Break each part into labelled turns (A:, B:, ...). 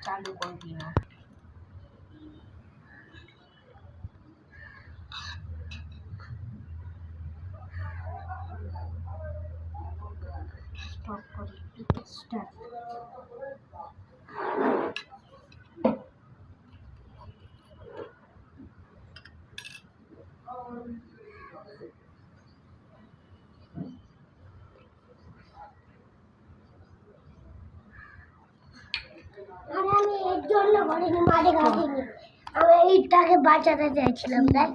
A: চালু করবি না। স্টপ করি, স্টার্ট।
B: আমি এর জন্য বলিনি মাঠে ঘাটিনি, আমি এইটাকে বাঁচাতে চাইছিলাম। দেখ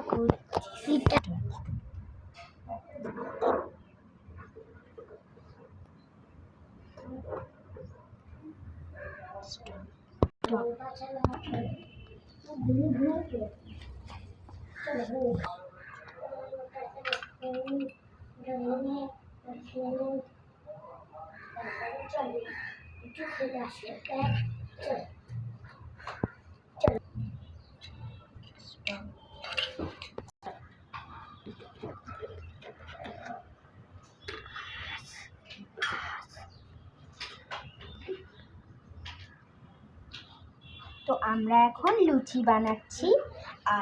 B: তো আমরা এখন লুচি বানাচ্ছি।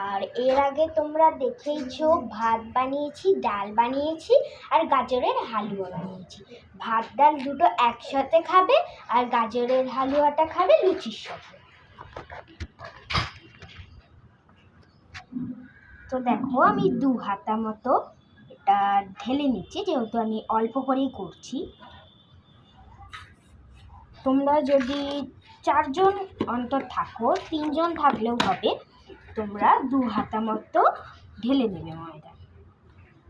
B: আর এর আগে তোমরা দেখেইছো ভাত বানিয়েছি, ডাল বানিয়েছি আর গাজরের হালুয়া বানিয়েছি। ভাত ডাল দুটো একসাথে খাবে আর গাজরের হালুয়াটা খাবে লুচির সাথে। তো দেখো আমি 2 হাতা মতো এটা ঢেলে নিচ্ছি, যেহেতু আমি অল্প করেই করছি। তোমরা যদি 4 জন অন্তর থাকো, 3 জন থাকলেও হবে, তোমরা 2 হাতা মতো ঢেলে নেবে ময়দা।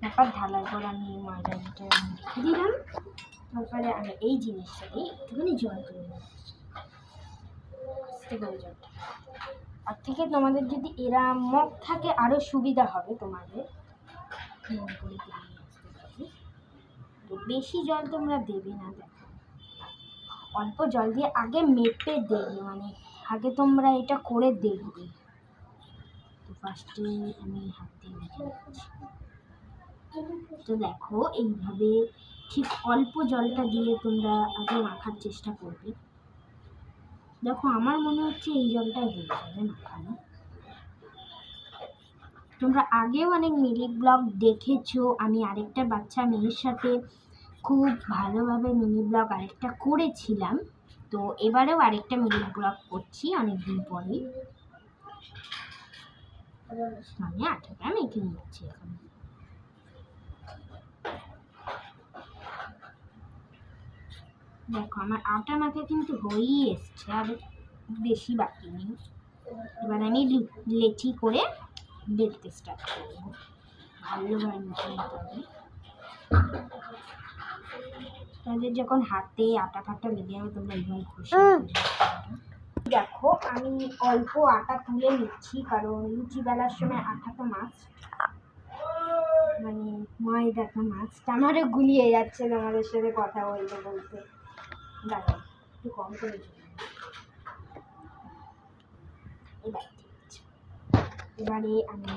B: তারপর ঢালার পর আমি ময়দাটা রেখে দিলাম। তারপরে আমি এই জিনিসটাকে একটুখানি জল করে নিচ্ছি, আস্তে করে জলটা। আর থেকে তোমাদের যদি এরা মগ থাকে আরও সুবিধা হবে তোমাদের। তো বেশি জল তোমরা দেবে না, দেখো অল্প জল দিয়ে আগে মেপে দেবে, মানে আগে তোমরা এটা করে দেখবে। তো ফার্স্টে আমি হাত দিয়ে মেখে নিচ্ছি। তো দেখো এইভাবে ঠিক অল্প জলটা দিয়ে তোমরা আগে মাখার চেষ্টা করবে। দেখো আমার মনে হচ্ছে এই জলটাই হয়ে যাবে মাখানো। তোমরা আগেও অনেক মিনি ব্লগ দেখেছো, আমি আরেকটা বাচ্চা মেয়ের সাথে খুব ভালোভাবে মিনি ব্লগ আরেকটা করেছিলাম। তো এবারেও আরেকটা মিনি ব্লগ করছি অনেকদিন পরে। আমি আটাটা মেখে নিচ্ছি এখন। দেখো আমার আটা মাখা কিন্তু হয়েই এসছে, আর বেশি বাকি নেই। এবার আমি লেচি করে বেলতে স্টার্ট করবো। ভালোভাবে মেখে নিতে হবে, তাদের যখন হাতে আটা ফাটা লেগে যাবে তোমরা এইভাবে খুশি। দেখো আমি অল্প আটা তুলে নিচ্ছি, কারণ লুচি বেলার সময় আটা তো মাছ, মানে ময়দা তো মাছ। আমারও গুলিয়ে যাচ্ছে তোমাদের সাথে কথা বলতে বলতে। দেখো একটু কম করে এবারে আমি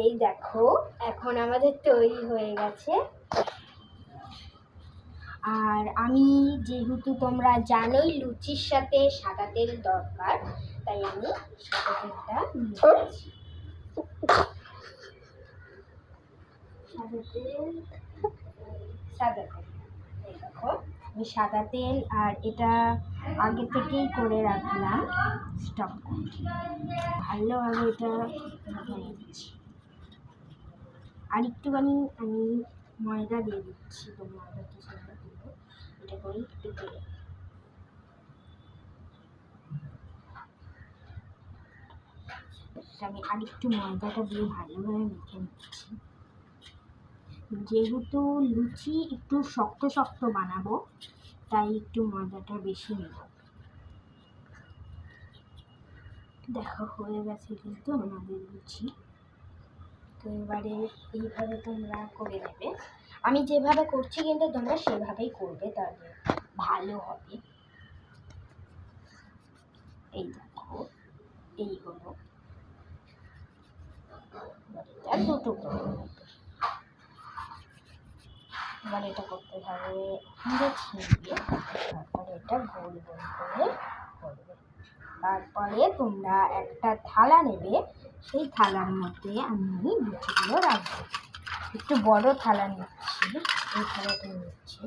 B: এই দেখো এখন আমাদের তৈরি হয়ে গেছে। আর আমি যেহেতু তোমরা জানোই লুচির সাথে সাদা তেল দরকার, তাই আমি সাদা তেলটা নিয়েছি। সাদা তেল এই দেখো আমি সাদা তেল, আর এটা আগে থেকেই করে রাখলাম স্টক। ভালোভাবে এটা লাগিয়ে দিচ্ছি। আর একটুখানি আমি ময়দা দিয়ে দিচ্ছি, তো ময়দাটা সাথে দেবো, এটা করে একটু করে। আমি আরেকটু ময়দাটা দিয়ে ভালোভাবে মেখে নিচ্ছি। যেহেতু লুচি একটু শক্ত শক্ত বানাবো, তাই একটু ময়দাটা বেশি নেব। দেখো হয়ে গেছে কিন্তু আমাদের লুচি। তো এবারে এইভাবে তোমরা করে নেবে। আমি যেভাবে করছি কিন্তু তোমরা সেভাবেই করবে, তাহলে ভালো হবে। এই দেখো, এই হলো। এটা দুটো করে নেবে। এবার এটা করতে হবে ছিঁড়িয়ে, তারপরে এটা গোল গোল করে করবে। তারপরে তোমরা একটা থালা নেবে, সেই থালার মধ্যে আমি লুচিগুলো রাখবো। একটু বড় থালা নিচ্ছি, এই থালাটা নিচ্ছি।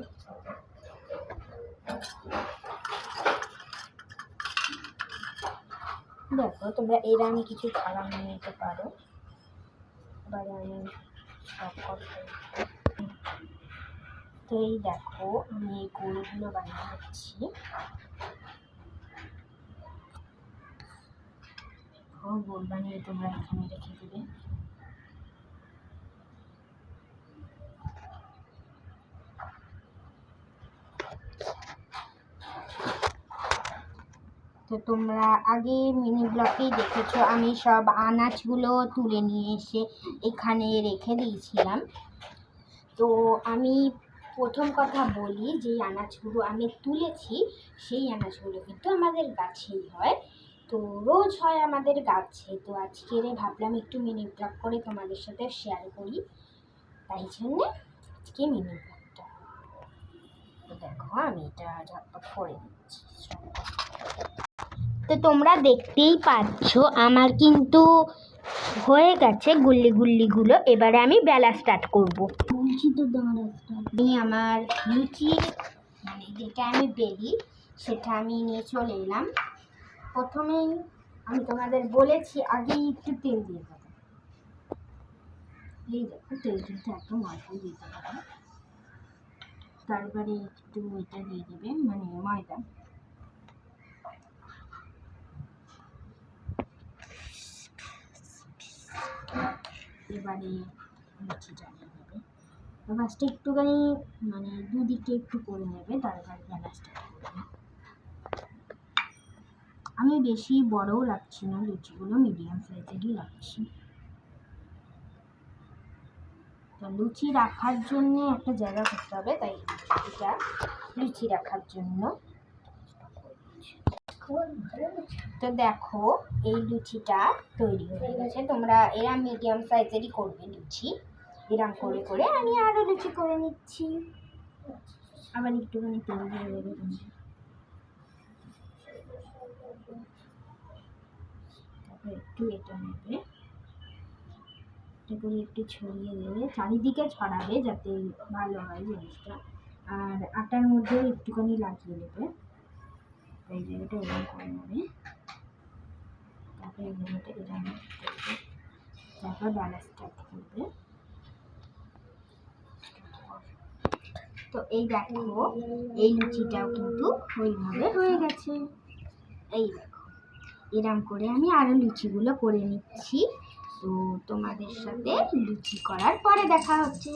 B: দেখো তোমরা এরকম কিছু থালা নিয়ে নিতে পারো। এবারে আমি তো এই দেখো আমি এই গোলগুলো বানিয়ে নিচ্ছি। গোল বানিয়ে তোমরা এখানে রেখে দেবে। তো তোমরা আগে মিনি ব্লগেই দেখেছো আমি সব আনাজগুলো তুলে নিয়ে এসে এখানে রেখে দিয়েছিলাম। তো আমি প্রথম কথা বলি, যে আনাজগুলো আমি তুলেছি সেই আনাজগুলো কিন্তু আমাদের গাছেই হয়, তো রোজ হয় আমাদের গাছে। তো আজকের ভাবলাম একটু মিনি ব্লগ করে তোমাদের সাথে শেয়ার করি, তাই জন্যে আজকে মিনি ব্লগটা। তো দেখো আমি এটা ঝটপট করে দিচ্ছি। তো তোমরা দেখতেই পাচ্ছ আমার কিন্তু হয়ে গেছে গুল্লি গুল্লিগুলো। এবারে আমি বেলা স্টার্ট করব। বলছি তো আমি আমার লুচি মানে যেটা আমি বেলি সেটা আমি নিয়ে চলে এলাম। প্রথমেই আমি তোমাদের বলেছি আগেই একটু তেল দিয়ে দেবো। এই দেখো তেল কিন্তু একদম অল্প দিতে হবে। তারপরে একটু এটা দিয়ে দেবে, মানে ময়দা। এবারে লুচিটা নিয়ে নেবে। ফার্স্টে একটুখানি মানে দুদিকে একটু করে নেবে, তারপরে গ্যাসটা করবে। আমি বেশি বড়ও রাখছি না, লুচিগুলো মিডিয়াম সাইজেরই রাখছি। তো লুচি রাখার জন্য একটা জায়গা করতে হবে, তাই এটা লুচি রাখার জন্য। তো দেখো এই লুচিটা তৈরি হয়ে গেছে। তোমরা এরা মিডিয়াম সাইজেরই করবে লুচি। এরম করে করে আমি আরও লুচি করে নিচ্ছি। আবার একটুখানি তেল দিয়ে দেবে তোমরা। তারপর একটু এটা নেবে, এটা করে একটু ছড়িয়ে দেবে, চারিদিকে ছড়াবে যাতে ভালো হয় জিনিসটা। আর আটার মধ্যেও একটুখানি লাগিয়ে দেবে। এই জায়গাটা এরকম করে নেবে, তারপর এই জায়গাটা এরকম করবে, তারপর বেলা স্টার্ট করবে। তো এই দেখো এই লুচিটাও কিন্তু ওইভাবে হয়ে গেছে। এই দেখো এরকম করে আমি আরও লুচিগুলো করে নিচ্ছি। তো তোমাদের সাথে লুচি করার পরে দেখা হচ্ছে।